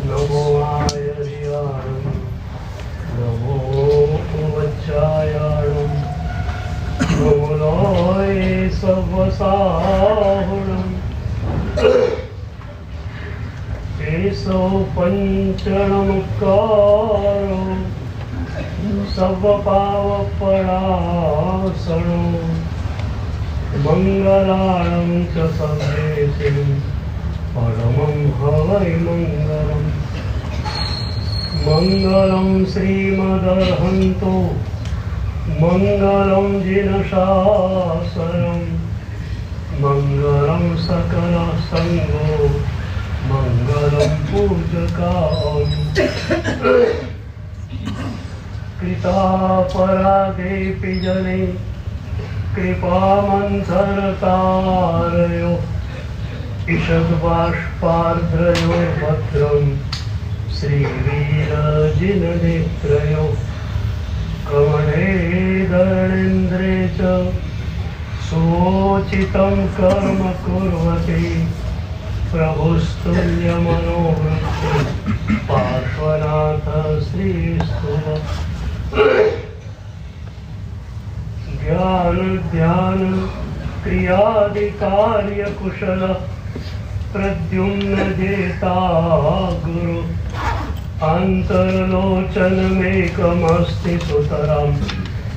नमो आयर्याणं नमो वज्रायाणं नमो लोय सर्वसाहुणं केशो पञ्चणमुक्कारो सर्वपावपरासनो मङ्गलाणं च सर्वेषां परमं हवै मङ्गलम् मङ्गलं श्रीमदर्हन्तो मङ्गलं जिनशासनं मङ्गलं सकलसङ्गो मङ्गलं पूजकाम् कृतापराधेऽपि जने कृपामन्थरतारयो ईषद्बाष्पार्द्रयो भद्रं श्रीवीरजिननेत्रयो कमलेधरणेन्द्रे च सुवोचितं कर्म कुर्वते प्रभुस्तुल्यमनोवृत्ति पार्श्वनाथ श्रीस्तुव ज्ञान ध्यान क्रियादिकार्य कुशल प्रद्युम्न जेता गुरु अन्तर्लोचनमेकमस्ति सुतरां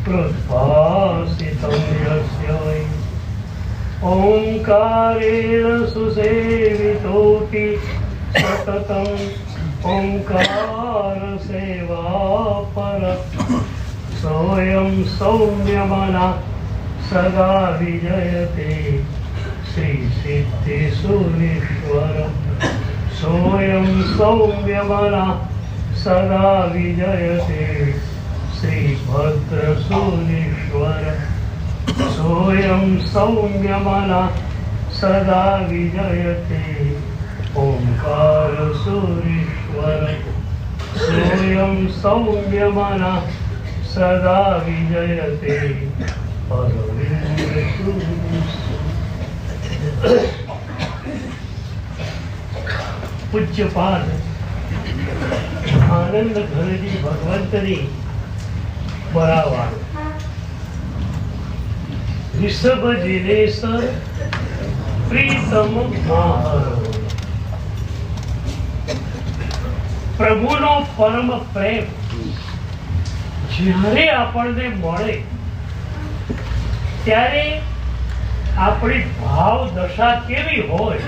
प्रोद्भासितं यस्य वै ओंकारेण सुसेवितोऽपि सततम् ओंकार सेवा पर सोऽयं सौम्यमनः सदा विजयते श्रीसिद्धिसूरीश्वर सोऽयं सौम्यमनः सदा विजयते श्रीभद्रसूरीश्वर सोऽयं सौम्यमनः सदा विजयते ओंकारसूरीश्वर सोऽयं सौम्यमनः सदा विजयते पूज्यपाद आनंद घनजी भगवंतनी बरावार ऋषभ जिनेश्वर प्रीतम महारो प्रभुनो परम प्रेम જ્યારે આપણને મળે ત્યારે આપણી ભાવ દશા કેવી હોય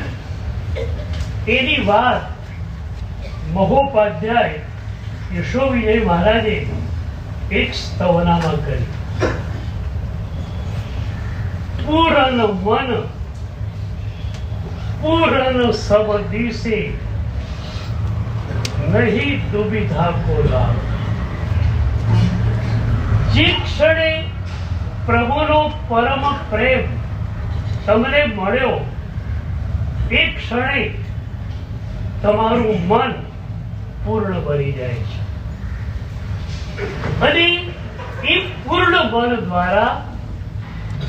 એની વાત મહોપાધ્યાય યશોવિજય મહારાજે એક સ્તવનામાં કરી પૂરન મન પૂરન સબ દિશે नहीं दुविधा को लाभ જે ક્ષણે પ્રભુનો પરમ પ્રેમ તમને મળ્યો એ ક્ષણે તમારું મન પૂર્ણ બની જાય છે અને એ પૂર્ણ મન દ્વારા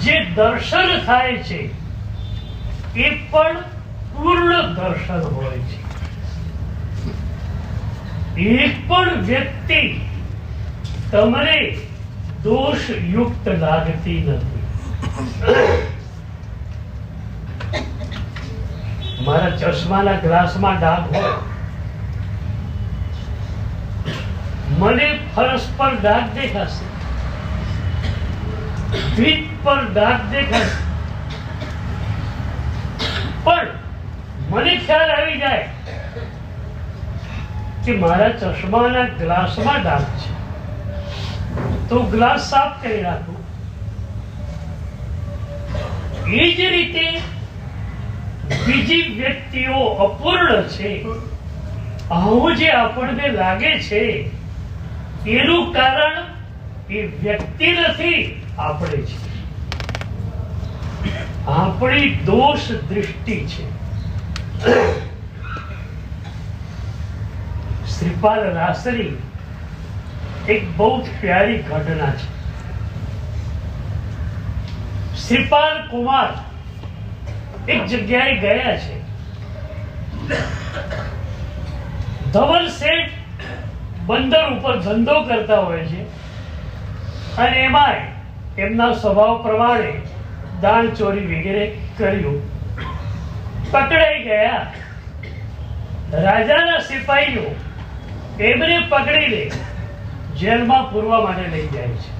જે દર્શન થાય છે એ પણ પૂર્ણ દર્શન હોય છે एक पण व्यक्ति तमने दोष युक्त लागती नहीं मारा चश्मा ना ग्लास में डाग हो मने फर्श पर डाग देखा से भीत पर डाग देखा से पर मने ख्याल आवी जाए कि मारा चश्मा ना ग्लास में डाग छे तो ग्लास साफ करी नाखू ए ज रीते बीजी व्यक्तिओ अपूर्ण छे आवुं जे आपणे लागे छे एनुं कारण ए व्यक्ति नथी आपणे छे आपणी दोष दृष्टि छे श्रीपाल रासरी एक बहुत प्यारी घटना है। શ્રીપાલ કુમાર એક જગ્યાએ ગયા છે. ધવલ શેઠ બંદર ઉપર ધંધો કરતા હોય છે અને એમાંય એમના સ્વભાવ પ્રમાણે દાણ ચોરી વગેરે કર્યું. પકડાઈ ગયા. રાજાના સિપાહીઓ એમને પકડીને જેલમાં પૂરવા માટે લઈ જાય છે.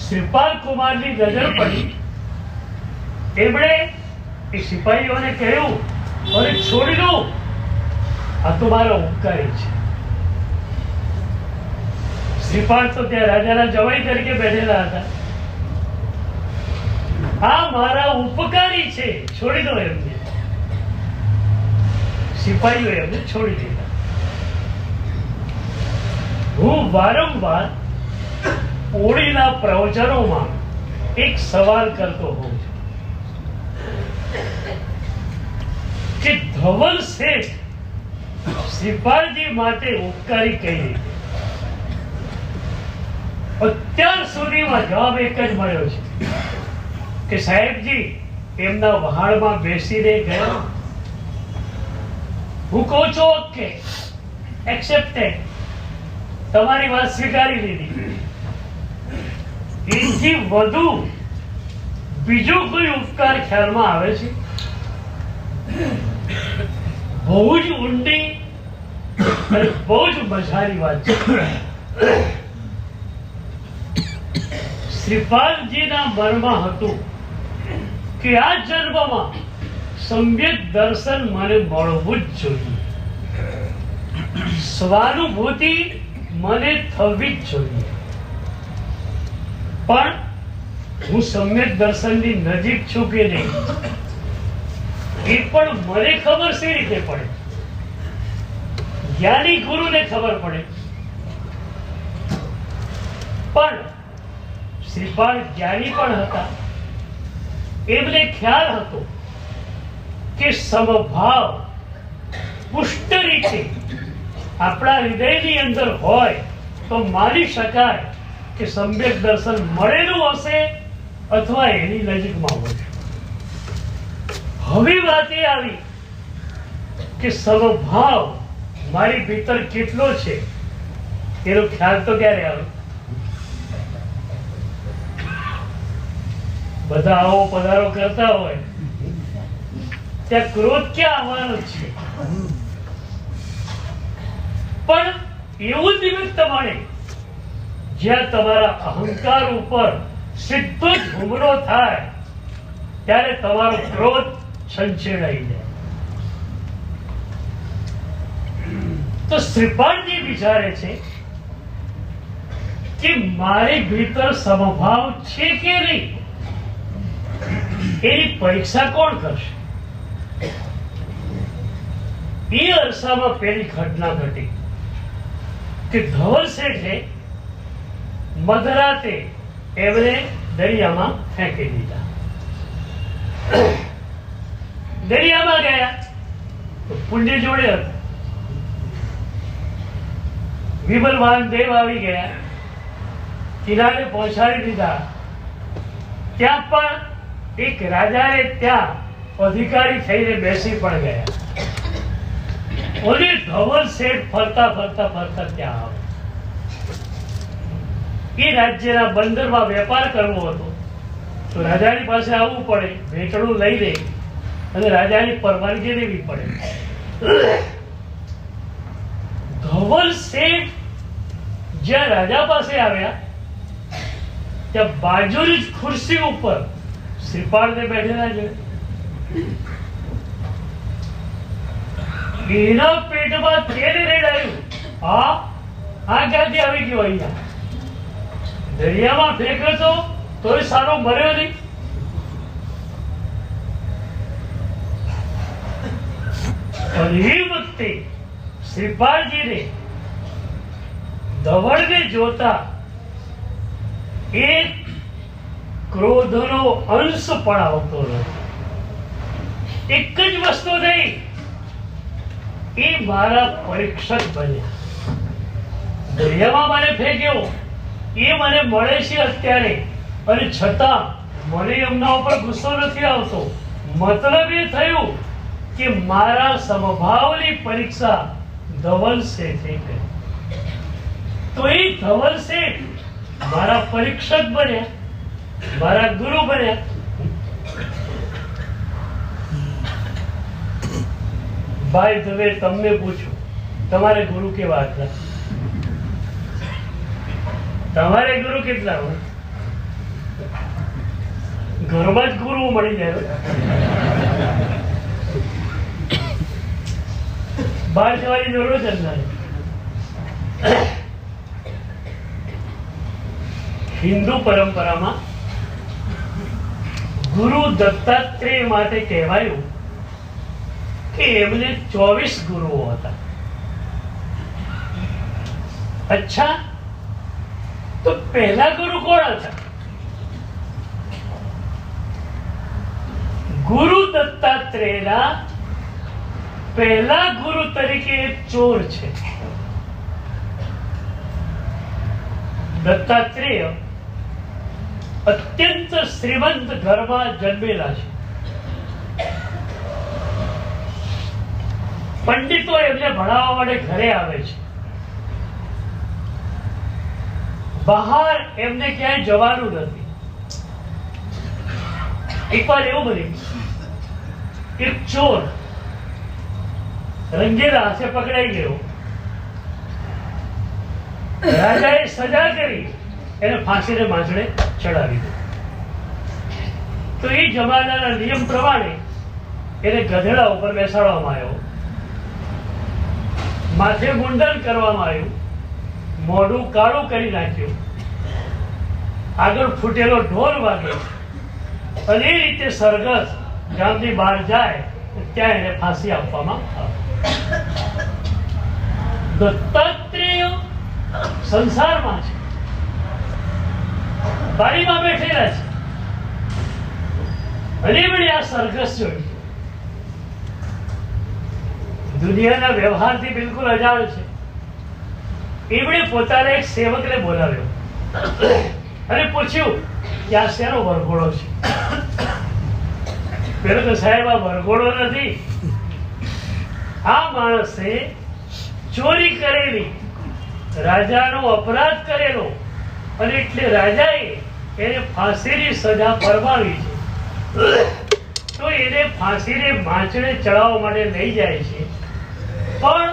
શ્રીપાલ કુમારની નજર પડી. એમણે એ સિપાહીઓને કહ્યું, અરે છોડી દો, આ તો મારો ઉપકારી છે. શ્રીપાલ તો ત્યાં રાજાના જવાઈ તરીકે બેઠેલા હતા. આ મારા ઉપકારી છે, છોડી દો એમને. સિપાહીઓ એમને છોડી દીધા. હું વારંવાર ઓળીના પ્રવચનોમાં એક સવાલ કરતો હોઉં છું કે ધવલ શેઠ શ્રીપાલજી માટે ઉપકારી કઈ રીતે? અત્યાર સુધીમાં જવાબ એક જ મળ્યો છે કે સાહેબજી એમના વહાણમાં બેસીને ગયા. હું કહું છું ઓકે, એક્સેપ્ટેડ, તમારી વાત સ્વીકારી લીધી. એથી વધુ બીજો કોઈ ઉપકાર ખ્યાલમાં આવે છે? બહુ જ ઊંડી અને બહુ જ મજાની વાત છે. શ્રીપાલજીના મનમાં હતું કે આ જન્મમાં સમ્યક દર્શન મને મળવું જ જોઈએ. સ્વાનુભૂતિ મને થવી જ જોઈએ. પણ હું સમ્યક દર્શનની નજીક છું કે નહીં એ પણ મને ખબર સી રીતે પડે? જ્ઞાની ગુરુને ખબર પડે. પણ શ્રીપાલ જ્ઞાની પણ હતા. એમને ખ્યાલ હતો કે સમભાવ પુષ્ટ રીતે આપણા હૃદયની અંદર હોય તો માની શકાય કે સમ્યક દર્શન મળેલું હશે અથવા એની નજીકમાં હોય. હવે વાત એ આવી કે સમભાવ મારી ભીતર કેટલો છે એનો ખ્યાલ તો ક્યારે આવે? બધા આવો પધારો કરતા હોય ત્યાં ક્રોધ ક્યાં આવવાનો છે? પણ એવું જ નિમિત્ત મળે જ્યાં તમારા અહંકાર ઉપર સીધો જ હુમલો થાય ત્યારે તમારો ક્રોધ છંછેડાઈ જાય. તો શ્રીપાલજી વિચારે છે કે મારી ભીતર સમભાવ છે કે નહીં એની પરીક્ષા કોણ કરશે? એ અરસામાં પેલી ઘટના ઘટી કે ધવલ શેઠે મધરાતે એમને દરિયામાં ફેંકી દીધા. દરિયામાં ગયા તો પુણ્ય જોડે હતું. વિમલવાન દેવ આવી ગયા, કિનારે પહોંચાડી દીધા. ત્યાં પણ એક રાજાને ત્યાં અધિકારી થઈને બેસી પણ ગયા. ઓલી ધવલ શેઠ ફરતા ફરતા ફરતા ત્યાં આવે. એ રાજ્યના બંદરમાં વેપાર કરવો હતો તો રાજાની પાસે આવવું પડે, ભેટણું લઈ લે અને રાજાની પરવાનગી લેવી પડે. ધવલ શેઠ જ્યાં રાજા પાસે આવ્યા ત્યાં બાજુની જ ખુરશી ઉપર શ્રીપાલને બેઠેલા છે. એના પેટમાં તેલ રેડાયું. આ ક્યાંથી આવી ગયો અહીંયા? દરિયામાં ફેંક્યો તો તોય સારો મર્યો નહીં. અને એ વખતે શ્રીપાલજીને ધવળને જોતા એક ક્રોધનો અંશ પણ આવતો નથી. એક જ વસ્તુ થઈ, એ મારા પરીક્ષક બન્યા. દરિયામાં મને ફેંક્યો, એ મને મળે છે અત્યારે અને છતાં મને એમના ઉપર ગુસ્સો નથી આવતો. મતલબ એ થયું કે મારા સમભાવની પરીક્ષા ધવલ શેઠે કરી. તો એ ધવલ શેઠ મારા પરીક્ષક બન્યા, મારા ગુરુ બન્યા. ભાઈ તમે તમને પૂછું, તમારે ગુરુ કેવા હતા? તમારે ગુરુ કેટલા હોય? ઘરમાં જ ગુરુ મળી જાય. બહાર જવાની જરૂર જ નથી. હિન્દુ પરંપરામાં ગુરુ દત્તાત્રેય માટે કહેવાયું કે એમને 24 ગુરુઓ હતા. અચ્છા, તો પહેલા ગુરુ કોણ હતા? ગુરુ દત્તાત્રેયના પહેલા ગુરુ તરીકે એક ચોર છે. દત્તાત્રેય અત્યંત શ્રીમંત ઘરમાં જન્મેલા છે. પંડિતો એમને ભણાવવા માટે ઘરે આવે છે. બહાર એમને ક્યાંય જવાનું નથી. એકવાર એવું બન્યું, એક ચોર રંગેલા હાથે પકડાઈ ગયો. રાજાએ સજા કરી એને ફાંસીને માંચડે ચડાવી દીધો. તો એ જમાનાના નિયમ પ્રમાણે એને ગધેડા ઉપર બેસાડવામાં આવ્યો, માથે મુંડન કરવામાં આવ્યું, મોઢું કાળું કરી નાખ્યું, આગળ ફૂટેલો ઢોલ વાગે અને એ રીતે સરઘસ ગામની બહાર જાય ત્યાં એને ફાંસી આપવામાં આવે. દત્તાત્રેય સંસારમાં છે, બારીમાં બેઠેલા છે અને એમણે આ સરઘસ જોયું. દુનિયાના વ્યવહારથી બિલકુલ અજાણ છે. એમણે પોતાના એક સેવકને બોલાવ્યો અને પૂછ્યું કે આ શેનો વરઘોડો છે? પેલો તો સાહેબ આ વરઘોડો નથી, આ માણસે ચોરી કરેલી, રાજાનો અપરાધ કરેલો અને એટલે રાજાએ એને ફાંસીની સજા ફરમાવી છે. તો એને ફાંસીને માંચડે ચડાવવા માટે લઈ જાય છે. પણ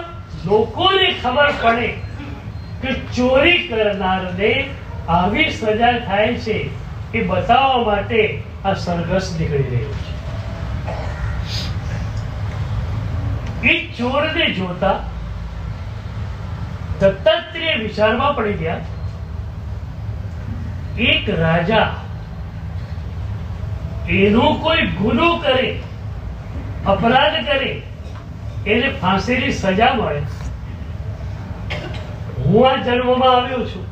લોકોને ખબર પડે કે ચોરી કરનારને આવી સજા થાય છે એ બતાવવા માટે આ સરઘસ નીકળી રહ્યું છે. એ ચોરને જોતા દત્તાત્રેય વિચારમાં પડી ગયા. એક રાજા એનો કોઈ ગુનો કરે, અપરાધ કરે, એને ફાંસીની સજા મળે. હું આ જન્મમાં આવ્યો છું,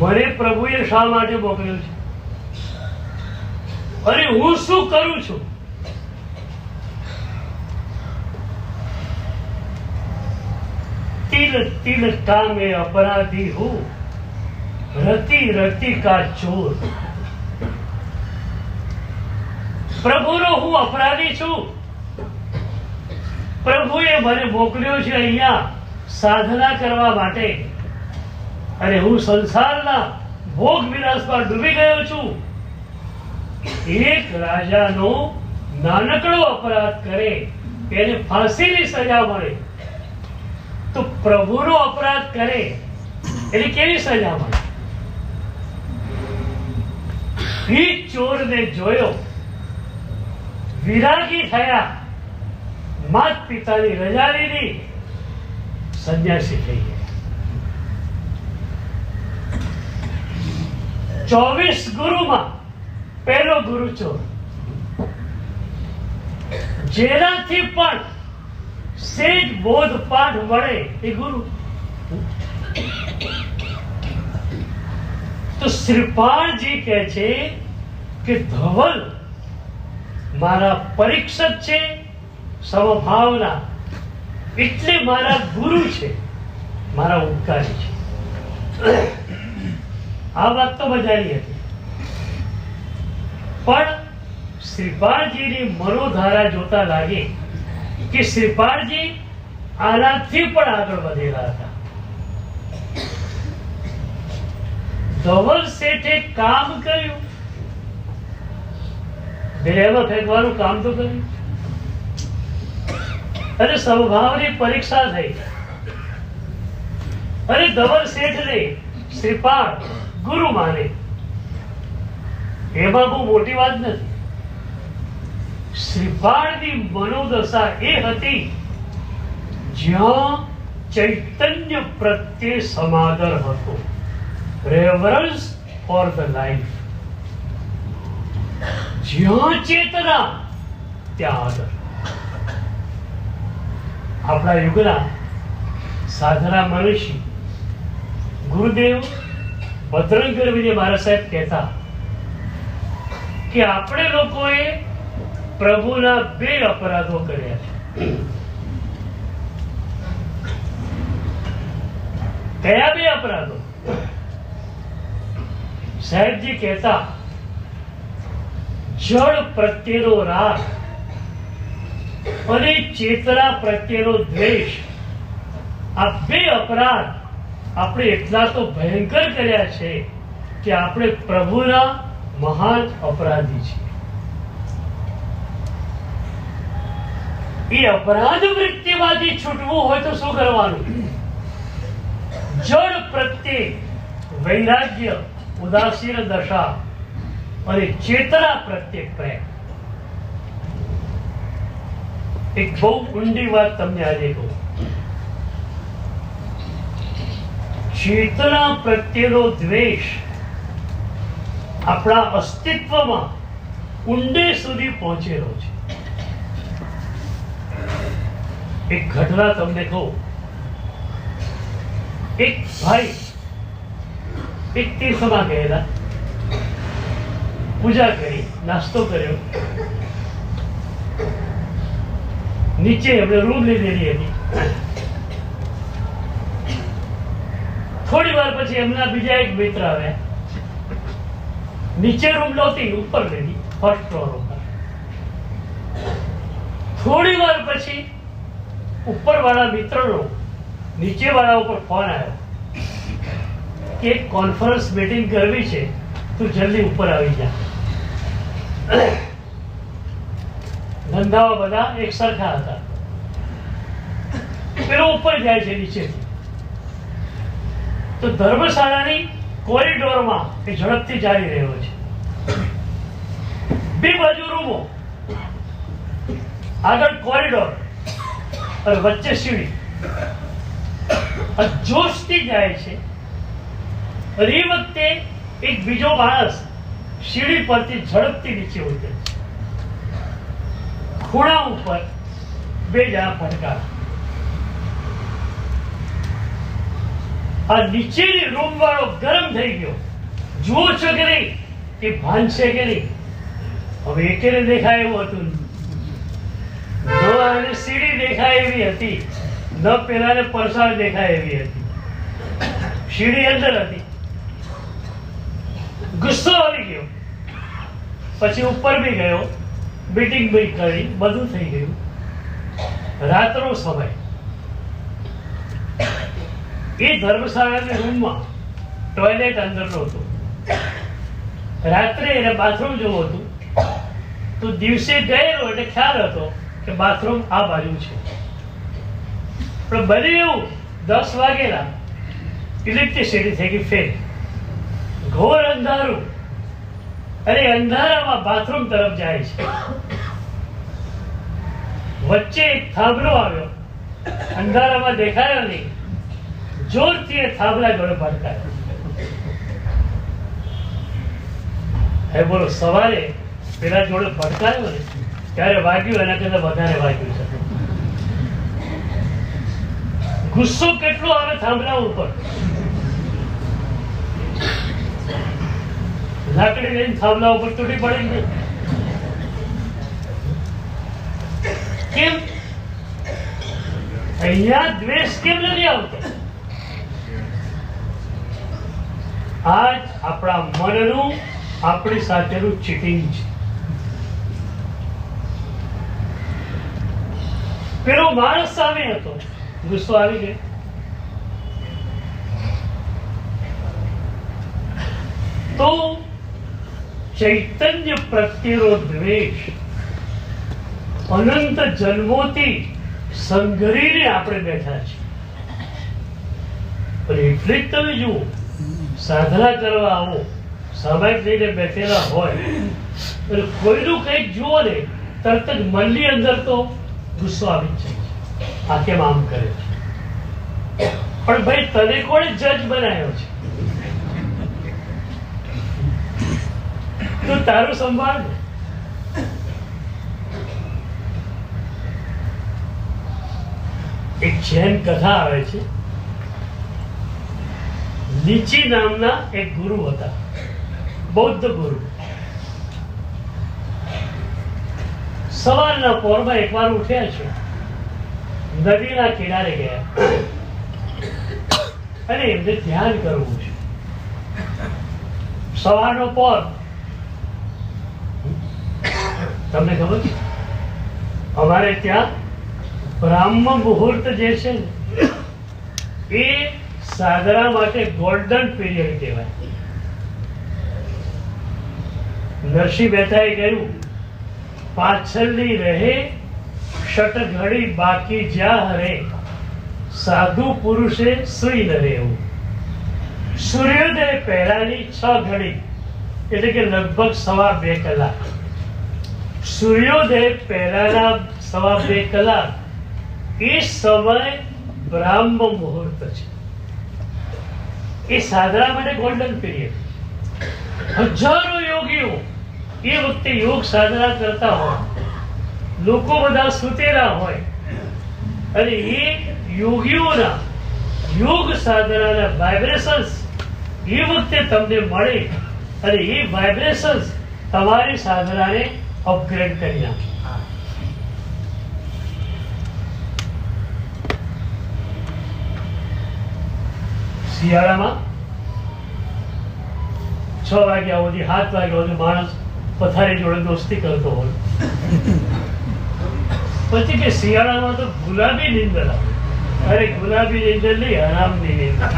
મને પ્રભુએ શા માટે મોકલ્યો છે અને હું શું કરું છું? तिल तिल कामे अपराधी हूँ, रति रति का चोर. પ્રભુનો હું અપરાધી છું. પ્રભુએ મને મોકલ્યો છે અહીંયા સાધના કરવા માટે અને હું સંસારના ભોગ વિલાસમાં ડૂબી ગયો છું. એક રાજાનો નાનકડો અપરાધ કરે એને ફાંસીની સજા મળે, તો પ્રભુનો અપરાધ કરે એટલે કેવી સજા મળે? એ ચોરને જોયો, વિરાગી થયા, માત પિતાની રજા લીધી, સંન્યાસી થઈ ગયા. 24 ગુરુમાં પહેલો ગુરુ ચોર, જેનાથી પણ સેજ બોધ પાઠ મળે એ ગુરુ. તો શ્રીપાળજી કહે છે કે ધવલ મારા પરીક્ષક છે, સમભાવના, એટલે મારા ગુરુ છે, મારા ઉપકારી છે. આ વાત તો બજારી હતી, પણ શ્રીપાળજીની મનોધારા જોતા લાગે કે શ્રીપાળજી આનાથી પણ આગળ વધેલા હતા. ધવલ શેઠે કામ કર્યું, દરિયામાં ફેંકવાનું કામ તો કર્યું, અને સ્વભાવની પરીક્ષા થઈ, અને ધવલ શેઠને શ્રીપાળ ગુરુ માને, એમાં બહુ મોટી વાત નથી. શ્રીપાળની મનોદશા એ હતી જ્યાં ચૈતન્ય પ્રત્યે સમાદર હતો, રેવરન્સ ફોર ધ લાઈફ. જ્યાં ચેતના ત્યાં આદર. આપણા યુગના સાધના મનુષ્ય ગુરુદેવ ભદ્રંગ વિજય મહારાજ સાહેબ કહેતા કે આપણે લોકોએ પ્રભુના 2 અપરાધો કર્યા છે. કયા 2 અપરાધો? સાહેબજી કહેતા જળ પ્રત્યેનો રાગ અને ચેતના પ્રત્યેનો દ્વેષ. આ 2 અપરાધ આપણે એટલા તો ભયંકર કર્યા છે કે આપણે પ્રભુના મહાન અપરાધી છીએ. એ અપરાધ વૃત્તિમાંથી છૂટવું હોય તો શું કરવાનું? જળ પ્રત્યે વૈરાગ્ય, ઉદાસીન દશા અને ચેતના પ્રત્યે પ્રેમ. એક બહુ ઊંડી વાત તમને આજે કહું. ચેતના પ્રત્યેનો દ્વેષ આપણા અસ્તિત્વમાં ઊંડે સુધી પહોંચેલો છે. એક ઘટના તમને કહું. એક ભાઈ એક તીર્થમાં ગયેલા, પૂજા કરી, નાસ્તો કર્યો, નીચે એમણે રૂમ લીધેલી હતી. થોડી વાર પછી એમના બીજા એક મિત્ર આવ્યા, નીચે રૂમ નહોતી, ઉપર લીધી, ફર્સ્ટ ફ્લોર ઉપર. થોડી વાર પછી ઉપર વાળા મિત્રનો નીચે વાળા ઉપર ફોન આવ્યો કે એક કોન્ફરન્સ મીટિંગ કરવી છે, તું જલ્દી ઉપર આવી જા. ધંધાઓ બધા એક સરખા હતા. પેલો ઉપર જાય છે નીચેથી, તો ધર્મશાળાની કોરિડોરમાં એ ઝડપથી ચાલી રહ્યો છે. 2 બાજુ રૂમો, આગળ કોરિડોર અને વચ્ચે સીડી. જોશથી જાય છે. અને એ વખતે એક બીજો માણસ સીડી પરથી ઝડપથી નીચે ઉતરે છે. ખૂણા ઉપર 2 જણા ફટકાર. આ નીચેની રૂમ વાળો ગરમ થઈ ગયો. જુઓ છો કે નહીં કે ભાન છે કે નહીં? હવે એકેને દેખાય એવું હતું, ન આને સીડી દેખાય એવી હતી, ન પેલાને પરસાળ દેખાય એવી હતી. સીડી અંદર હતી. ગુસ્સો આવી ગયો. પછી ઉપર બી ગયો, મીટિંગ બી કરી, બધું થઈ ગયું. રાતનો સમય. એ ધર્મશાળાની રૂમમાં ટોયલેટ અંદર નહોતું. રાત્રે એને બાથરૂમ જવું હતું, તો દિવસે ગયેલો એટલે ખ્યાલ હતો કે બાથરૂમ આ બાજુ છે. પણ બન્યું એવું, 10 વાગેલા, ઇલેક્ટ્રિસિટી થઈ ગઈ ફેલ. ઘોર અંધારું, અને અંધારામાં બાથરૂમ તરફ જાય છે. વચ્ચે એક થાંભલો આવ્યો, અંધારામાં દેખાયો નહીં, જોરથી એ થાંભલા જોડે ભટકાયો. હે બોલો, સવારે પેલા જોડે ભટકાયો ને ત્યારે વાગ્યું, એના કરતા વધારે વાગ્યું છે. ગુસ્સો કેટલો આવે થાંભલા ઉપર. લાકડી લઈને થાંભલા ઉપર તૂટી પડે. કેમ? અહીંયા દ્વેષ કેમ નથી આવતો? આજ આપણા મનનું આપણી સાથેનું ચીટિંગ છે. પેલો માણસ સામે હતો, ગુસ્સો આવી ગયો. તો ચૈતન્ય પ્રત્યેનો દ્વેષ અનંત જન્મોથી સંઘરીને આપણે બેઠા છીએ. પણ એટલે જ તમે જુઓ, સાધના કરવા આવો, સામાયિક લઈને બેઠેલા હોય, કોઈનું કંઈક જુઓ ને તરત જ મનની અંદર તો ગુસ્સો આવી જ જાય છે. આ કેમ આમ કરે છે? પણ ભાઈ, તને કોણે જજ બનાવ્યો છે? તો તારું સંભાળ ને. એક જૈન કથા આવે છે. લીચી નામના એક ગુરુ હતા, બૌદ્ધ ગુરુ. સવારના પોરમાં એકવાર ઉઠ્યા છે, નદીના કિનારે ગયા અને એમને ધ્યાન કરવું છે. સવારનો પોર તમને ખબર છે, અમારે ત્યાં બ્રાહ્મ મુહૂર્ત જે છે ને, એ સાધના માટે ગોલ્ડન પીરિયડ કહેવાય. નરસિંહ મહેતાએ કહ્યું, પાછળની રહે ષટ ઘડી બાકી જ્યાં હરે, સાધુ પુરુષે સુઈ ન રહેવું. સૂર્યોદય પહેલાની 6 ઘડી એટલે કે લગભગ 2.25 કલાક. સૂર્યોદય પહેલાના 2.25 કલાક એ સમય બ્રાહ્મ મુહૂર્ત છે. એ સાધના માટે ગોલ્ડન પીરિયડ. હજારો યોગીઓ એ વખતે યોગ સાધના કરતા હોય, લોકો બધા સુતેલા હોય, અને એ યોગીઓના યોગ સાધનાના વાઇબ્રેશન્સ એ વખતે તમને મળે, અને એ વાઇબ્રેશન્સ તમારી સાધનાને અપગ્રેડ કરી નાખે. શિયાળામાં 6 વાગ્યા સુધી 7 વાગ્યા સુધી માણસ પથારી જોડે દોસ્તી કરતો હોય, પછી કે શિયાળામાં તો ગુલાબી નીંદર આવે. અરે ગુલાબી નીંદર નહીં, હરામની નીંદર.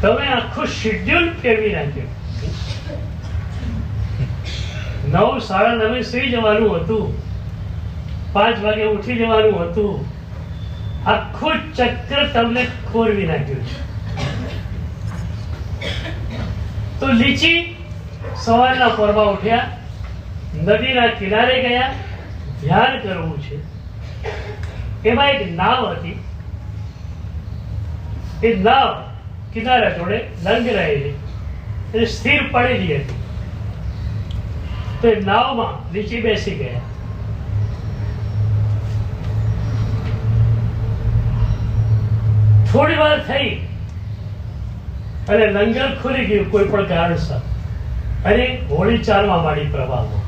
તમે આખું શેડ્યુલ ફેરવી નાખ્યું. 9, 9:30 સુઈ જવાનું હતું, 5 વાગે ઉઠી જવાનું હતું. આખું ચક્ર તમને ખોરવી નાખ્યું છે. તો લીચી સવારના પોરમાં ઉઠ્યા, નદીના કિનારે ગયા, ધ્યાન કરવું છે. એમાં એક નાવ હતી. એ નાવ કિનારા જોડે લંગરાયેલી અને સ્થિર પડેલી હતી. તો એ નાવમાં લીચી બેસી ગયા. થોડી વાર થઈ અને લંગર ખુલી ગયું કોઈ પણ કારણસર, અને હોળી ચાલવા માંડી પ્રવાહમાં.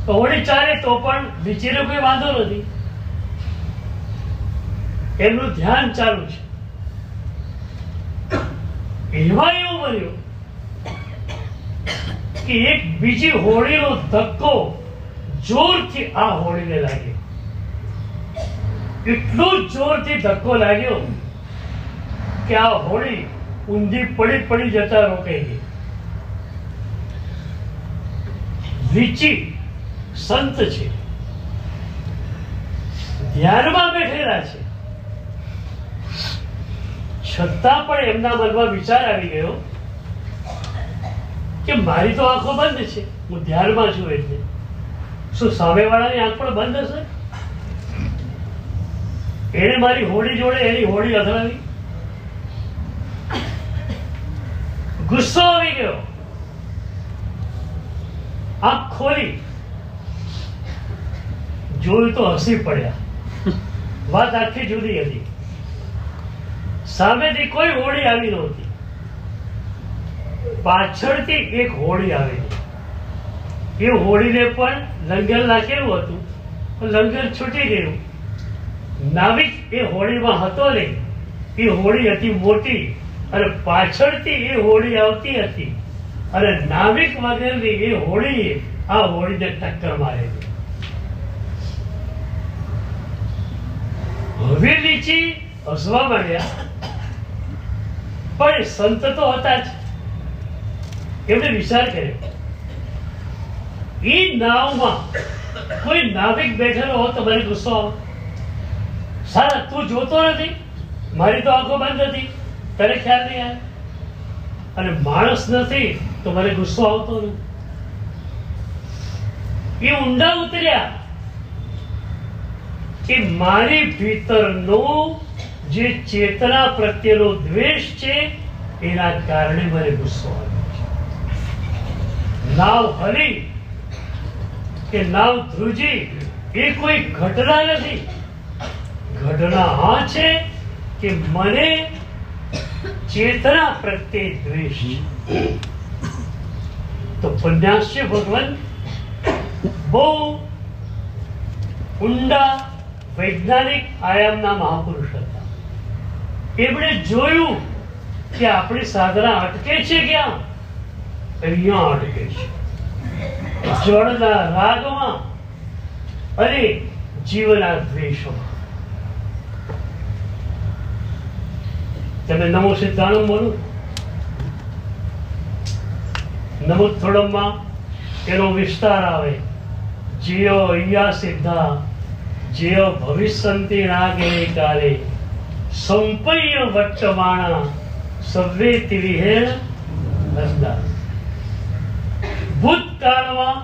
તો હોળી ચાલે તો પણ લીચીનો કોઈ વાંધો નથી, એમનું ધ્યાન ચાલુ છે. એમાં એવું બન્યું કે એક બીજી હોળીનો ધક્કો જોરથી આ હોળીને લાગ્યો. એટલો જોરથી ધક્કો લાગ્યો કે આ હોળી ઊંધી પડી જતા રોકાઈ ગઈ. લીચી સંત છે, ધ્યાનમાં બેઠેલા છે, છતાં પણ એમના મનમાં વિચાર આવી ગયો કે મારી તો આંખો બંધ છે, હું ધ્યાનમાં છું, એટલે શું સામેવાળાની આંખ પણ બંધ હશે? એને મારી હોળી જોડે એની હોળી અથડાવી. ગુસ્સો આવી ગયો, આંખ ખોલી, જોયું તો હસી પડ્યા. વાત આખી જુદી હતી. સામેથી કોઈ હોળી આવી નહોતી, પાછળથી એક હોળી આવેલી. એ હોળીને પણ લંગર નાખેલું હતું, લંગર છૂટી ગયું નાવિક એ હોડીમાં હતો ને, એ હોડી હતી મોટી અને પાછળથી એ હોડી આવતી હતી અને નાવિક વગરની એ હોડી આ હોડીને ટક્કર મારેલી. હવે લીચી હસવા માંડ્યા, પણ સંત તો હતા જ. એમણે વિચાર કર્યો, એ નાવમાં કોઈ નાવિક બેઠેલો હોત તો મને ગુસ્સો આવે. સારા તું જોતો નથી, મારી તો આંખો બંધ હતી, તને ખ્યાલ નહીં આવે. અને માણસ નથી તો મને ગુસ્સો આવતો નથી. એ ઊંડા ઉતર્યા કે મારી ભીતરનો જે ચેતના પ્રત્યેનો દ્વેષ છે એના કારણે મને ગુસ્સો આવે છે. નાવ હલી કે નાવ ધ્રુજી એ કોઈ ઘટના નથી. ઘટના આ છે કે મને ચેતના પ્રત્યે દ્વેષ છે. તો પન્યાસ્ય ભગવાન બહુ ઊંડા વૈજ્ઞાનિક આયામના મહાપુરુષ હતા. એમણે જોયું કે આપણી સાધના અટકે છે ક્યાં? અહીંયા અટકે છે, જળના રાગમાં અને જીવના દ્વેષોમાં. તમે નમો સિદ્ધાણમ બોલો. નમોત્થોડમમાં એનો વિસ્તાર આવે. જીયો ઈયા સિદ્ધા જીયો ભવિષ્યંતિ નાગે કાલે સંપય્ય વર્તમાના સવેતિ વિહેર નંદા. ભૂતકાળમાં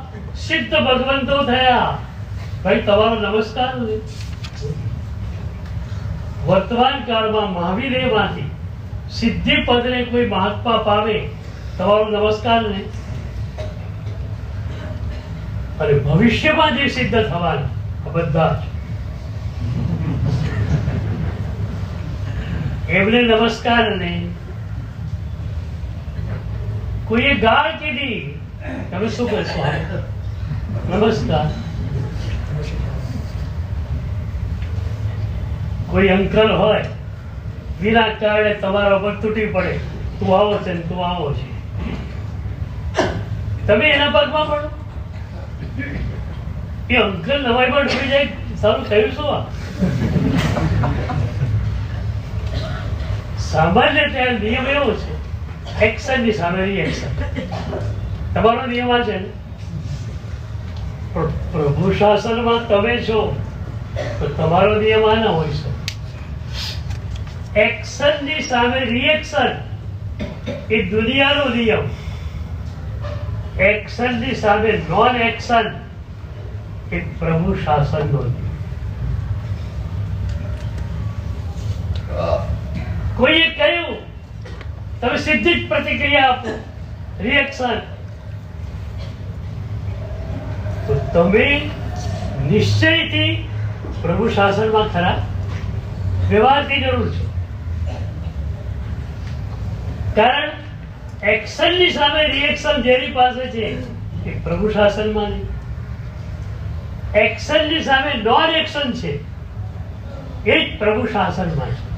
સિદ્ધ ભગવંતો થયા, ભાઈ તમારો નમસ્કાર. વર્તમાન કાળમાં મહાવીરમાંથી સિદ્ધિ પદને કોઈ મહાત્મા પામે, તમારો નમસ્કાર ને. અને ભવિષ્યમાં જે સિદ્ધ થવાના બધા એમને નમસ્કાર ને. કોઈએ ગાળ કીધી, તમે શું કરશો? નમસ્કાર. કોઈ અંકલ હોય વિના કારણે તમારા ઉપર તૂટી પડે, તું આવો છે ને તું આવો છે, તમે એના પગમાં પડો. એ અંકલ નવાઈ પર ડૂબી જાય, સારું થયું શું? સામાન્ય ત્યાં નિયમ એવો છે, એક્શન ની સામે રિએક્શન. તમારો નિયમ આ છે ને, પ્રભુ શાસનમાં તમે છો તો તમારો નિયમ આ ના હોય છે. એક્શન ની સામે રિએક્શન એ દુનિયાનો નિયમ. એક્શન ની સામે નોન એક્શન એ પ્રભુ શાસનનો નિયમ. કોઈએ કહ્યું તમે સીધી જ પ્રતિક્રિયા આપો, રિએક્શન, તો તમે નિશ્ચયથી પ્રભુ શાસનમાં ખરા. વ્યવહારની જરૂર છે, કારણ એક્શનની સામે રિએક્શન જેની પાસે છે એ પ્રભુ શાસનમાં નહીં. એક્શનની સામે નોન એક્શન છે એ જ પ્રભુ શાસનમાં છે.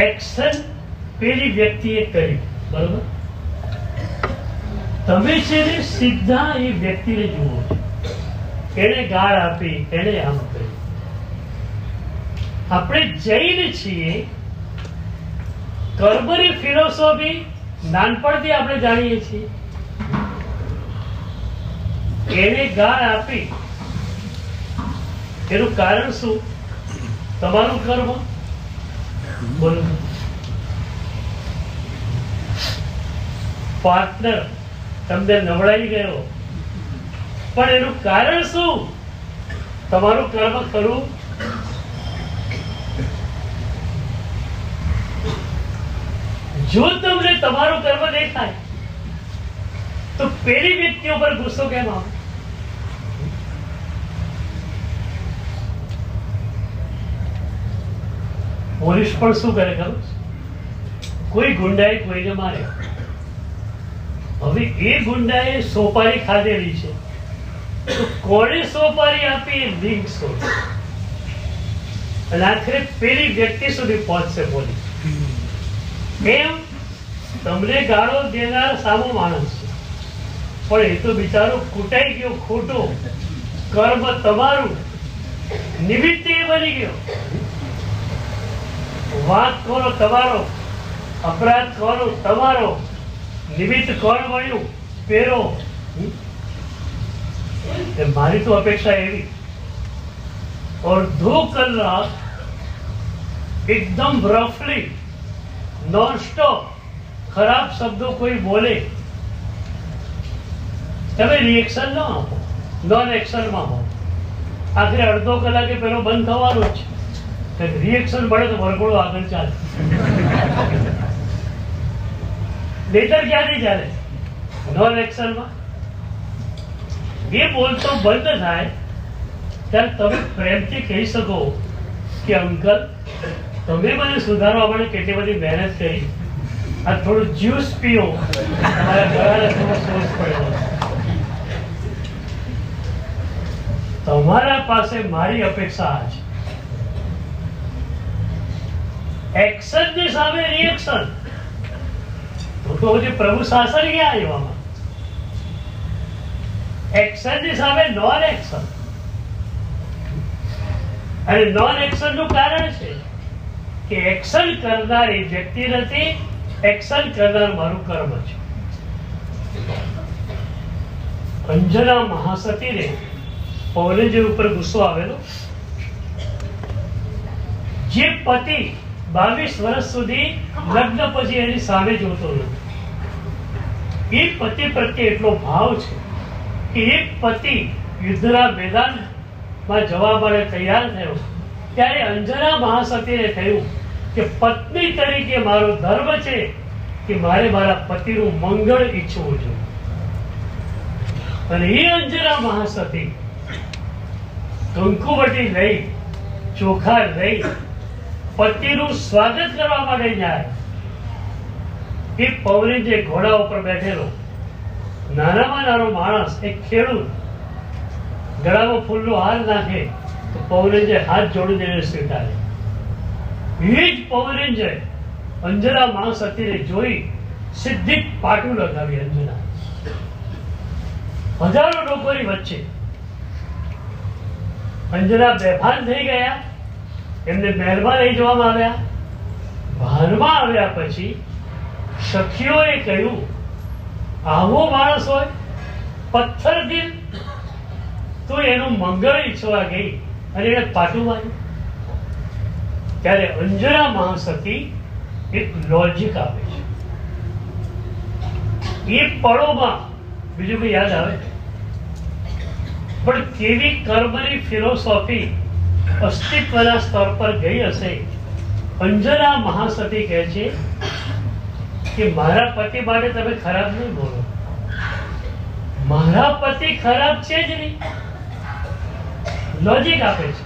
એક્શન પેલી વ્યક્તિએ કરી, બરોબર? તમે છે ને સીધા એ વ્યક્તિને જુઓ છો, એને ગાળ આપી, એને આમ કર્યું. આપણે જૈન છીએ, કર્મની ફિલોસોફી નાનપણથી આપણે જાણીએ છીએ. એને ગાળ આપી એનું કારણ શું? તમારું કર્મ. બોલો. પાર્ટનર તમને નવડાવી ગયો, પણ એનું કારણ શું? તમારું કર્મ ખરું. જો તમને તમારું કર્મ દેખાય તો પેલી વ્યક્તિ ઉપર ગુસ્સો કેમ આવે? પોલીસ પણ શું કરે ખબર? કોઈ ગુંડાએ કોઈને મારે, હવે એ ગુંડાએ સોપારી ખાધેલી છે, તો કોણે સોપારી આપી એ લિંક શોધો, અને આખરે પેલી વ્યક્તિ સુધી પહોંચશે પોલીસ. કેમ? તમને ગાળો દેનાર સામો માણસ છે, પણ એ તો બિચારો કૂટાઈ ગયો, ખોટો કર્મ તમારું નિમિત્ત એ બની ગયો. વાત કરો તમારો, અપરાધ કરો તમારો, નિમિત્ત કોણ બન્યું? પેરો. મારી તો અપેક્ષા એવી, અડધો કલાક એકદમ રફલી નોન સ્ટોપ ખરાબ શબ્દો કોઈ બોલે, તમે રિએક્શન ન આપો, નોન એક્શનમાં હો. આખરે અડધો કલાકે પેલો બંધ થવાનો જ છે. રિએક્શન મળે તો વરઘોડો આગળ ચાલે. લેટર ક્યાંથી ચાલે? નોન એક્શનમાં. એ બોલતો બંધ થાય ત્યારે તમે પ્રેમથી કહી શકો કે અંકલ, તમે મને સુધારવા માટે કેટલી બધી મહેનત કરી, આ થોડું જ્યુસ પીઓ, તમારા ગળાને થોડો સોસ પડેલો. તમારા પાસે મારી અપેક્ષા આ છે, એક્શનની સામે રિએક્શન. તો પછી પ્રભુ શાસન ક્યાં આવ્યા? એક્શનની સામે નોન એક્શન. અને નોન એક્શન નું કારણ છે કે એક્શન કરનાર એ વ્યક્તિ નથી, એક્શન કરનાર મારું કર્મ છે. અંજના મહાસતીને પૌલેજી ઉપર ગુસ્સો આવેલો. જે પતિ 22 વર્ષ સુધી લગ્ન પછી એની સામે જોતો નથી, એ પતિ પ્રત્યે એટલો ભાવ છે કે એક પતિ યુદ્ધના મેદાનમાં જવા માટે તૈયાર થયો ત્યારે અંજના મહાસતીને થયું કે પત્ની તરીકે મારો ધર્મ છે કે મારે મારા પતિનું મંગળ ઈચ્છવું જોઈએ. અને એ અંજના મહાસતી કંકુવટી લઈ, ચોખા લઈ પતિનું સ્વાગત કરવા માટે જાય. એ પૌરી જે ઘોડા ઉપર બેઠેલો નાનામાં નાનો માણસ, એક ખેડૂત, ગળામાં ફૂલનો હાર નાખે તો પૌરેજે હાથ જોડીને એને સ્વીકારે. એ જ પૌરેજે અંજના મહાસતીને જોઈ સીધી પાટું લગાવી. અંજના હજારો લોકોની વચ્ચે અંજના બેભાન થઈ ગયા. એમને મહેલમાં લઈ જવામાં આવ્યા. ભાનમાં આવ્યા પછી સખીઓએ કહ્યું, આવો માણસ હોય પથ્થર દિલ, તો એનું મંગળ ઈચ્છવા ગઈ અને એને પાટું માર્યું. ત્યારે અંજના મહાસતી એક લોજિક આપે છે. એ પળોમાં બીજું કઈ યાદ આવે? પણ કેવી કર્મની ફિલોસોફી અસ્તિત્વના સ્તર પર ગઈ હશે. અંજના મહાસતી કહે છે કે મારા પતિ માટે તમે ખરાબ નહીં બોલો, મારા પતિ ખરાબ છે જ નહીં. લોજિક આપે છે,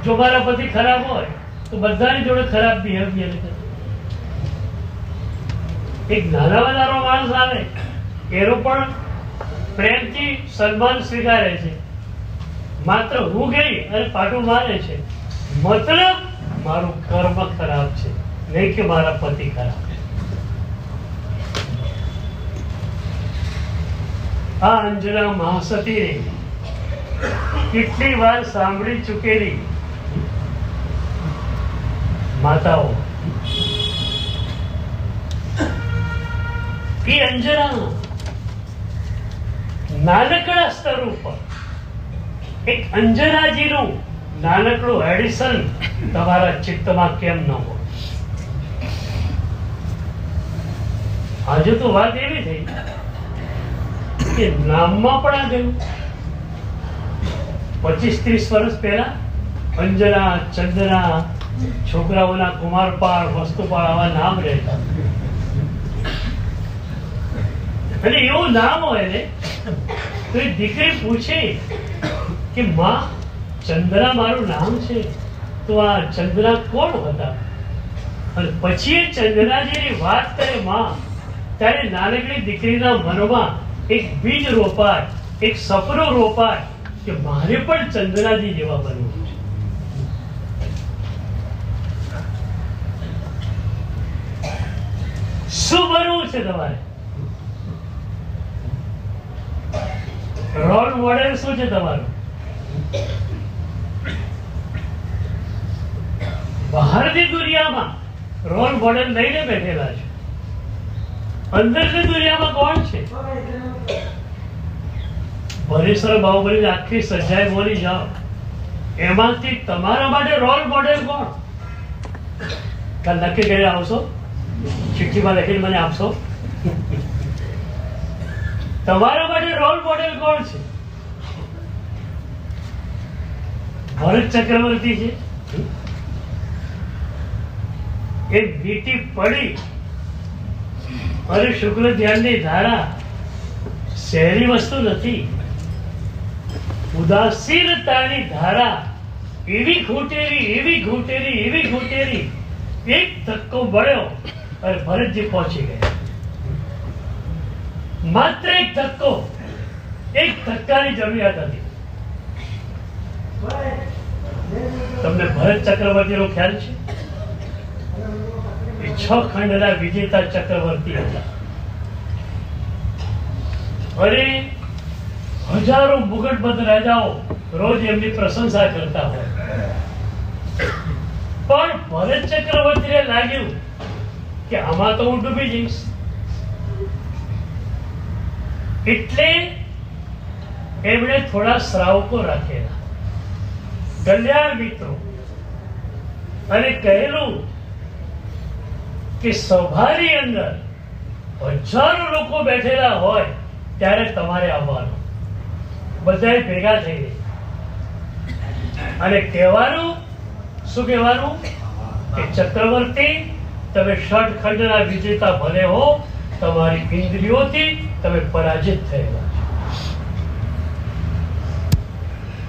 જો મારા પતિ ખરાબ હોય તો બધાની જોડે ખરાબ બિહેવિયર કરે. એક નાનામાં નાનો માણસ આવે એનો પણ પ્રેમથી સન્માન સ્વીકારે છે. માત્ર હું ગઈ અને પાટું મારે છે, મતલબ મારું કર્મ ખરાબ છે, નહીં કે મારા પતિ ખરાબ છે. આ અંજના મહાસતીને કેટલી વાર સાંભળી ચૂકેલી માતાઓ. એ અંજના નાનકડા સ્તર ઉપર એક અંજનાજીનું નાનકડું એડિશન તમારા ચિત્તમાં કેમ ન હોય? આજે તો વાત એવી થઈ કે નામમાં પણ આ ગયું. 25-30 વર્ષ પહેલા અંજના, ચંદના, છોકરાઓના કુમારપાળ, વસ્તુપાળ આવા નામ રહેતા. અને એવું નામ હોય ને તો એ દીકરી પૂછે કે માં, ચંદ્રા મારું નામ છે, તો આ ચંદ્રા કોણ હતા? અને પછી એ ચંદ્રાજીની વાત કરે, માં ત્યારે નાનકડી દીકરીના મનમાં એક બીજ રોપાય, એક સપનું રોપાય કે મારે પણ ચંદ્રાજી જેવા બનવું છે. શું બનવું છે તમારે? રોલ મોડેલ શું છે તમારું? બહારની દુનિયામાં રોલ મોડેલ લઈને બેઠેલા છે. અંદરની દુનિયામાં કોણ છે? ભરેશ્વર બાહુબલી આખી સજાય બોલી જાઓ, એમાંથી તમારા માટે રોલ મોડેલ કોણ? કાલ નક્કી કરી આવશો, ચિઠ્ઠીમાં લખીને મને આપશો. તમારા માટે રોલ મોડેલ કોણ છે? ભરત ચક્રવર્તી છે. એ વીટી પડી અને શુક્લ ધ્યાનની ધારા શહેરી વસ્તુ નથી. ઉદાસીનતાની ધારા એવી ઘૂંટેરી એક ધક્કો મળ્યો અને ભરતજી પહોંચી ગયા. માત્ર એક ધક્કો, એક ધક્કાની જરૂરિયાત હતી. તમને ભરત ચક્રવર્તીનો ખ્યાલ છે? એ 6 ખંડના વિજેતા ચક્રવર્તી હતા. અને હજારો મુગટબદ્ધ રાજાઓ રોજ એમની પ્રશંસા કરતા હોય. પણ ભરત ચક્રવર્તીને લાગ્યું કે આમાં તો હું ડૂબી જઈશ. એટલે એમણે થોડા શ્રાવકો રાખેલા, કલ્યાણ મિત્રો, અને કહેલું કે સભાની અંદર હજારો લોકો બેઠેલા હોય ત્યારે તમારે આવવાનું. બધાએ ભેગા થઈ ગઈ અને કહેવાનું, શું કહેવાનું? કે ચક્રવર્તી, તમે ષટખંડના વિજેતા ભલે હો, તમારી ઇન્દ્રિયોથી તમે પરાજિત થયેલા છો.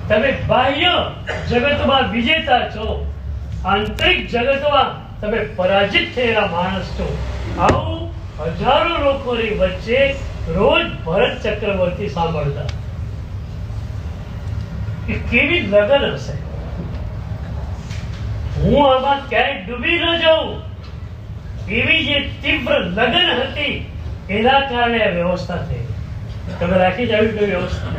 તમે બાહ્ય જગતમાં વિજેતા છો, આંતરિક જગતમાં તમે પરાજિત થયેલા માણસ છો. આવું હજારો લોકોની વચ્ચે રોજ ભરત ચક્રવર્તી સાંભળતા. કે કેવી લગન હશે! હું આમાં ક્યાંય ડૂબી ન જાઉં એવી જે તીવ્ર લગન હતી, એના કારણે આ વ્યવસ્થા થઈ. તમે રાખી જ આવી વ્યવસ્થા.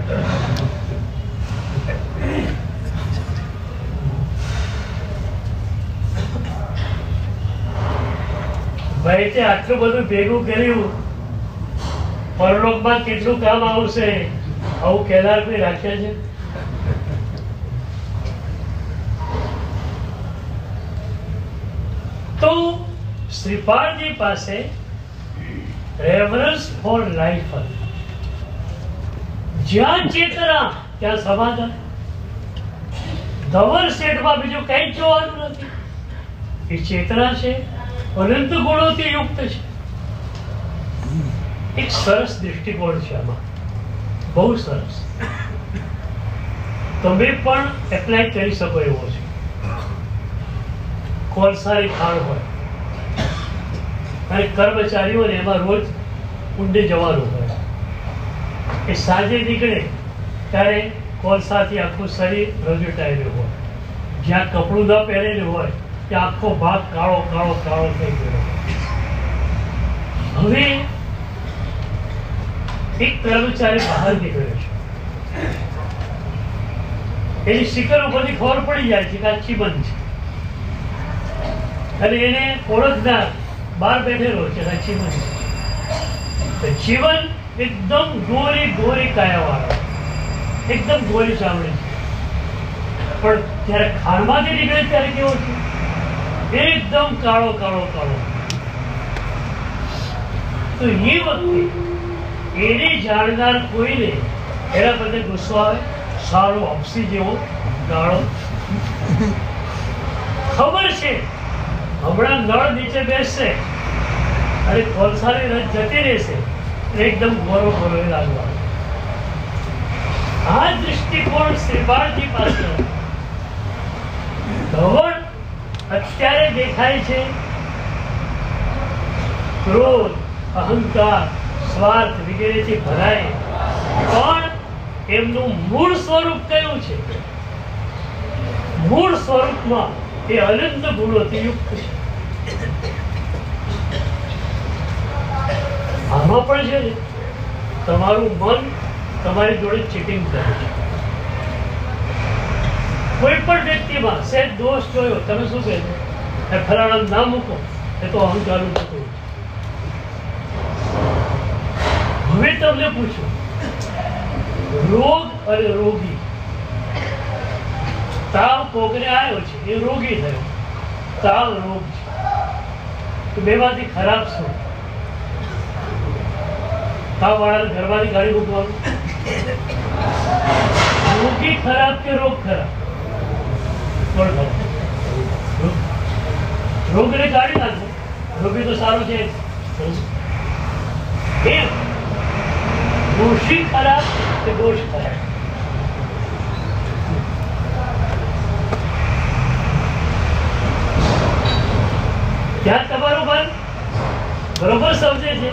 ભાઈ તે આટલું બધું ભેગું કર્યું, પરલોકમાં કેટલું કામ આવશે, આવું કહેનાર કોઈ રાખ્યા છે? તો શ્રીપાળજી પાસે રેવરન્સ ફોર લાઈફ હતી. જ્યાં ચેતના ત્યાં સમાધાન. ધવલ સેટમાં બીજું કઈ જોવાનું નથી. એ ચેતના છે, અનંત ગુણોથી યુક્ત છે. એક સરસ દૃષ્ટિકોણ છે આમાં, બહુ સરસ. તમે પણ એપ્લાય કરી શકો એવો છે. કોલસારી ખાણ હોય અને કર્મચારીઓને એમાં રોજ ઊંડે જવાનું હોય. એ સાંજે નીકળે ત્યારે કોલસાથી આખું શરીર રજૂટાયેલું હોય. જ્યાં કપડું ન પહેરેલું હોય ત્યાં આખો ભાગ કાળો કાળો કાળો થઈ ગયો. હવે એક કર્મચારી બહાર નીકળ્યો છે. એની શિખર ઉપરથી ખબર પડી જાય છે કે આ ચીબન છે, અને એને ઓળખનાર બહાર બેઠેલો છે. જીવન એકદમ ગોરી કાયાવાળો, એકદમ ગોરી ચામડી છે. પણ જયારે ખાણમાંથી નીકળે ત્યારે કેવો છે? એકદમ કાળો કાળો કાળો. તો એ વખતે એની જાણનાર કોઈને એના બધે ગુસ્સો આવે. સારો અપસી જેવો ગાળો. ખબર છે હમણાં નળ નીચે બેસશે અને કોલસાની રજ જતી રહેશે, એકદમ ગોરો ગોરો લાગવા. આ દૃષ્ટિકોણ શ્રીપાળજી પાસે. ધવળ અત્યારે દેખાય છે ક્રોધ, અહંકાર, સ્વાર્થ વગેરેથી ભરાય, પણ એમનું મૂળ સ્વરૂપ કયું છે? મૂળ સ્વરૂપમાં એ અનંત ગુણોથી યુક્ત છે. આમાં પણ છે ને, તમારું મન તમારી જોડે ચીટિંગ કરે છે. કોઈ પણ વ્યક્તિમાં સહેજ દોષ જોયો, તમે શું કહે છો? ફલાણા ના મૂકો, એ તો અહંકારનું થતું. હવે તમને પૂછો, રોગ અને રોગી. તાવ કોકને આવ્યો છે, એ રોગી થયો. તાવ રોગ છે, તો બેમાંથી ખરાબ શું? તાવ વાળાને ઘરમાંથી ગાડી મૂકવાનું? રોગી ખરાબ કે રોગ ખરાબ? રોગને કાઢી નાખો, રોગી તો સારો છે. એમ દોષી ખરાબ કે દોષ ખરાબ? ત્યાં તમારું મન બરોબર સમજે છે,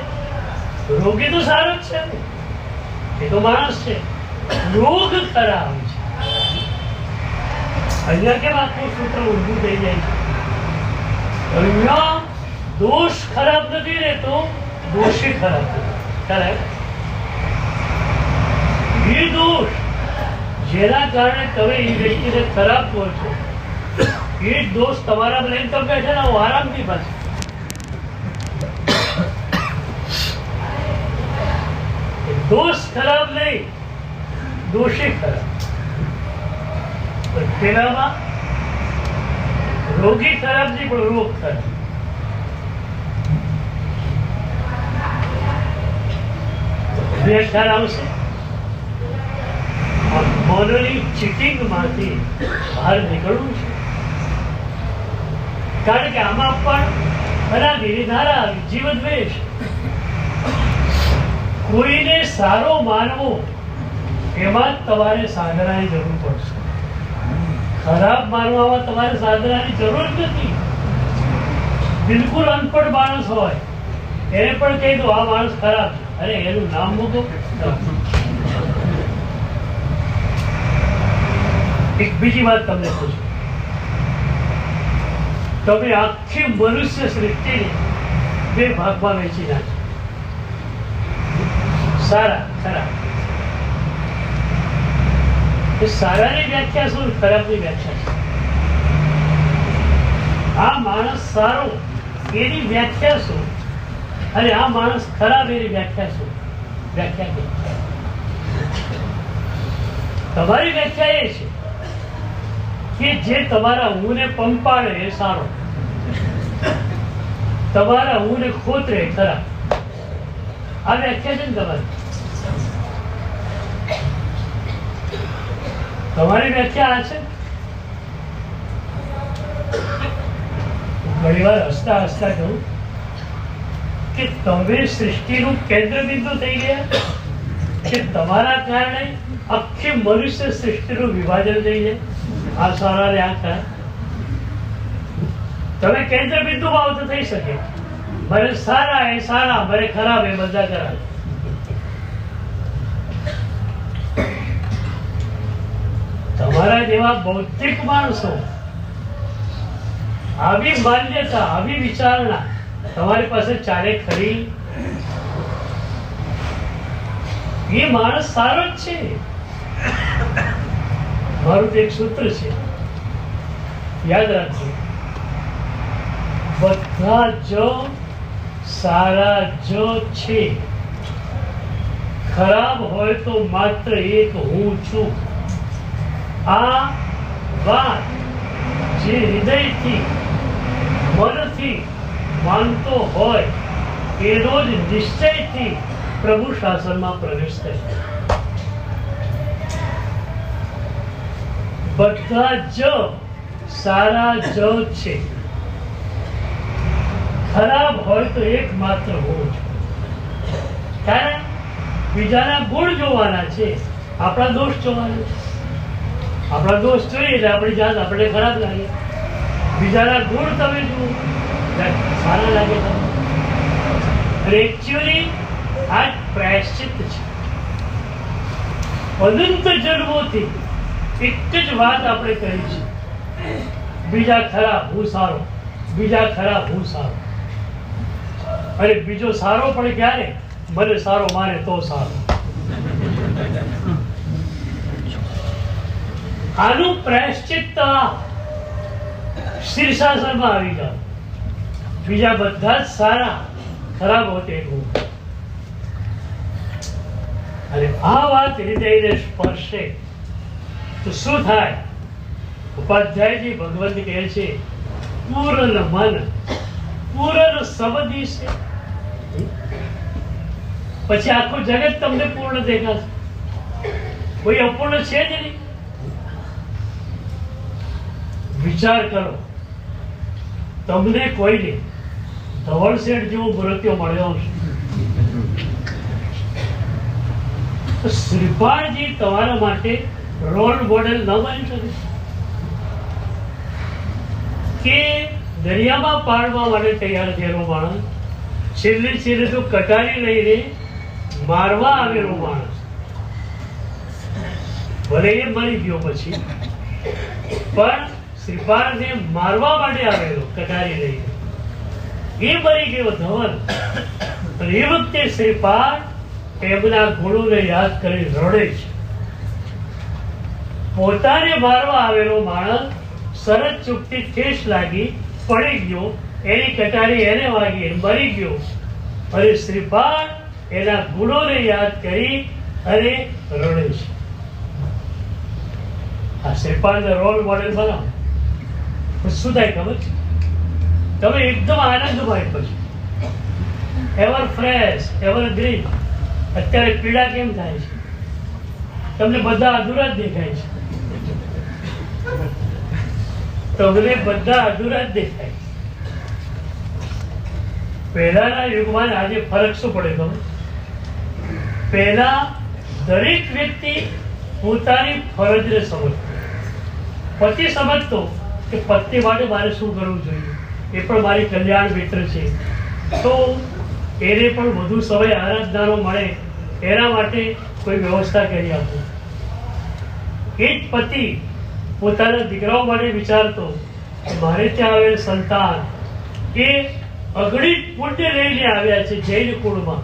રોગી તો સારો જ છે, એ તો માણસ છે. રોગ ખરાબ છે. અહીંયા કેમ આખું સૂત્ર ઊંધું થઈ જાય છે? અહીંયા દોષ ખરાબ નથી રહેતો, દોષી ખરાબ ખરાબ. એ દોષ જેના કારણે તમે એ વ્યક્તિને ખરાબ કહો છો, એ જ દોષ તમારા લઈને તમે બેઠેલા હો આરામથી પાછું. દોષ ખરાબ નહીં, દોષી ખરાબ. પેલામાં રોગી ખરાબ નહીં, પણ રોગ ખરાબ. બે ખ્યાલ આવશે. મનની ચીટિંગ માંથી બહાર નીકળવું છે. કારણ કે આમાં પણ ખરાબી, નારાજ, જીવદ્વેષ. કોઈને સારો માનવો, એમાં તમારે સાધનાની જરૂર પડશે. ખરાબ માનવામાં તમારે સાધનાની જરૂર જ નથી. બિલકુલ અનપઢ માણસ હોય એને પણ કહી દો આ માણસ ખરાબ છે, અરે એનું નામ મૂકો. એક બીજી વાત તમને પૂછું, તમે આખી મનુષ્ય સૃષ્ટિને બે ભાગમાં વેચી નાખો, સારા ખરાબ. સારાની વ્યાખ્યા શું, ખરાબની વ્યાખ્યા શું? આ માણસ સારો એની વ્યાખ્યા શું, અને આ માણસ ખરાબ એની વ્યાખ્યા શું? વ્યાખ્યા કે તમારી વ્યાખ્યા એ છે કે જે તમારા હું ને પંપાળે એ સારો, તમારા હું ને ખોતરે ખરાબ. આ વ્યાખ્યા છે ને તમારી. તમારી વ્યાખ્યા આ છે. ઘણી વાર હસતા હસતા કહું કે તમે સૃષ્ટિનું કેન્દ્ર બિંદુ થઈ ગયા, કે તમારા કારણે આખી મનુષ્ય સૃષ્ટિનું વિભાજન થઈ જાય. આ સારા ને આ ખરાબ. તમે કેન્દ્ર બિંદુમાં આવો તો થઈ શકે. મને સારા એ સારા, મને ખરાબ એ બધા ખરાબ. તમારા જેવા બૌદ્ધિક માણસો આવી માન્યતા, આવી વિચારણા તમારી પાસે ચાલે ખરી? એ માણસ સારો જ છે. મારું તો એક સૂત્ર છે, યાદ રાખજો. બધા જ સારા જ છે. ખરાબ હોય તો માત્ર એક હું છું. આ વાત જે હૃદયથી, મનથી માનતો હોય એનો જ નિશ્ચયથી પ્રભુ શાસનમાં પ્રવેશ કરે. બધા જ સારા જ છે. ખરાબ હોય તો એક માત્ર હું છું. કારણ બીજાના ગુણ જોવાના છે, આપણા દોષ જોવાના છે. આપણા દોષ જોઈએ એટલે આપણી જાત આપણે ખરાબ લાગે. બીજાના ગુણ તમે જુઓ, સારા લાગે તમને. એકચ્યુઅલી આ પ્રાયશ્ચિત છે. અનંત જન્મોથી એક જ વાત આપણે કરી છે, બીજા ખરા હું સારો, બીજા ખરા હું સારો. અરે બીજો સારો પણ ક્યારે? મને સારો માને તો સારો. આનું પ્રાયશ્ચિત શીર્ષાસનમાં આવી જાવ. બીજા બધા જ સારા, ખરાબ હોતે હું. અને આ વાત હૃદયને સ્પર્શે તો શું થાય? ઉપાધ્યાયજી ભગવંત કહે છે, પૂર્ણ મન પૂર્ણ સમધિ છે. પછી આખું જગત તમને પૂર્ણ દેખાશે, કોઈ અપૂર્ણ છે જ નહીં. વિચાર કરો, તમને કોઈને ધવલ શેઠ જેવો મૃત્યુ મળ્યો છે, તો શ્રીપાળજી તમારા માટે રોલ મોડેલ ન બની શકે કે દરિયામાં પાડવા માટે તૈયાર થયેલો માણસ, છેલ્લે છેલ્લે તો કટારી લઈને મારવા આવેલો માણસ, ભલે એ મરી ગયો પછી, પણ શ્રીપાળને મારવા માટે આવેલો કટારી લઈને એ મરી ગયો ધવલ. પણ એ વખતે શ્રીપાળ એમના ગુણોને યાદ કરી રડે છે. પોતાને મારવા આવેલો માણસ સરસ ચૂકથી ઠેસ લાગી પડી ગયો, એની કટારી એને વાગી મરી ગયો, અને શ્રીપાળ એના ગુણોને યાદ કરી અને રડે છે. આ શ્રીપાળને રોલ મોડેલ બનાવો, શું થાય ખબર છે? તમે એકદમ આનંદમય, પછી એવર ફ્રેશ, એવર ગ્રીન. અત્યારે પીડા કેમ થાય છે? તમને બધા અધૂરા જ દેખાય છે, તમને બધા અધૂરા જ દેખાય છે. પહેલાના યુગમાં આજે ફરક શું પડે ખબર? પહેલા દરેક વ્યક્તિ પોતાની ફરજને સમજતો. પતિ સમજતો કે પત્ની માટે મારે શું કરવું જોઈએ, એ પણ મારી કલ્યાણ મિત્ર છે, તો એને પણ વધુ સમય આરાધનાનો મળે એના માટે કોઈ વ્યવસ્થા કરી આપો. એ જ પતિ પોતાના દીકરાઓ માટે વિચારતો કે મારે ત્યાં આવેલ સંતાન એ અગણિત પુણ્ય લઈને આવ્યા છે જૈન કુળમાં,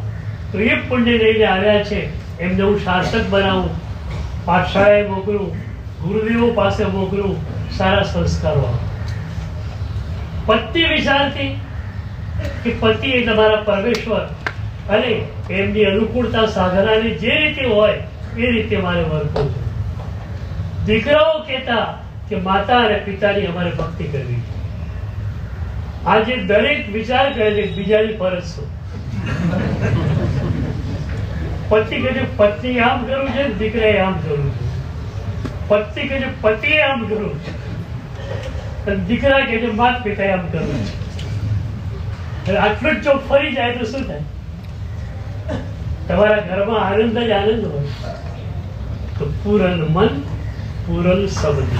તો એ પુણ્ય લઈને આવ્યા છે, એમને હું શાસક બનાવું, પાઠશાળાએ મોકલું, ગુરુદેવો પાસે મોકલું, સારા સંસ્કારો. પત્ની વિચારતી કે પતિ એ તમારા પરમેશ્વર, અને એમની અનુકૂળતા સાધનાની જે રીતે હોય એ રીતે મારે વર્તવું છે. દીકરાઓ કહેતા કે માતા અને પિતાની અમારે ભક્તિ કરવી છે. આજે દરેક વિચાર કરે છે બીજાની ફરજ શું. પતિ કહે છે પત્ની આમ કરવું છે, દીકરાએ આમ કરવું છે. પત્ની કહે છે પતિએ આમ કરવું છે, દીકરા કહે છે માતા પિતાએ આમ કરવું છે. આટલું જ જો ફરી જાય તો શું થાય? તમારા ઘરમાં આનંદ જ આનંદ હોય. તો પૂરણ મન પૂરણ સમજ.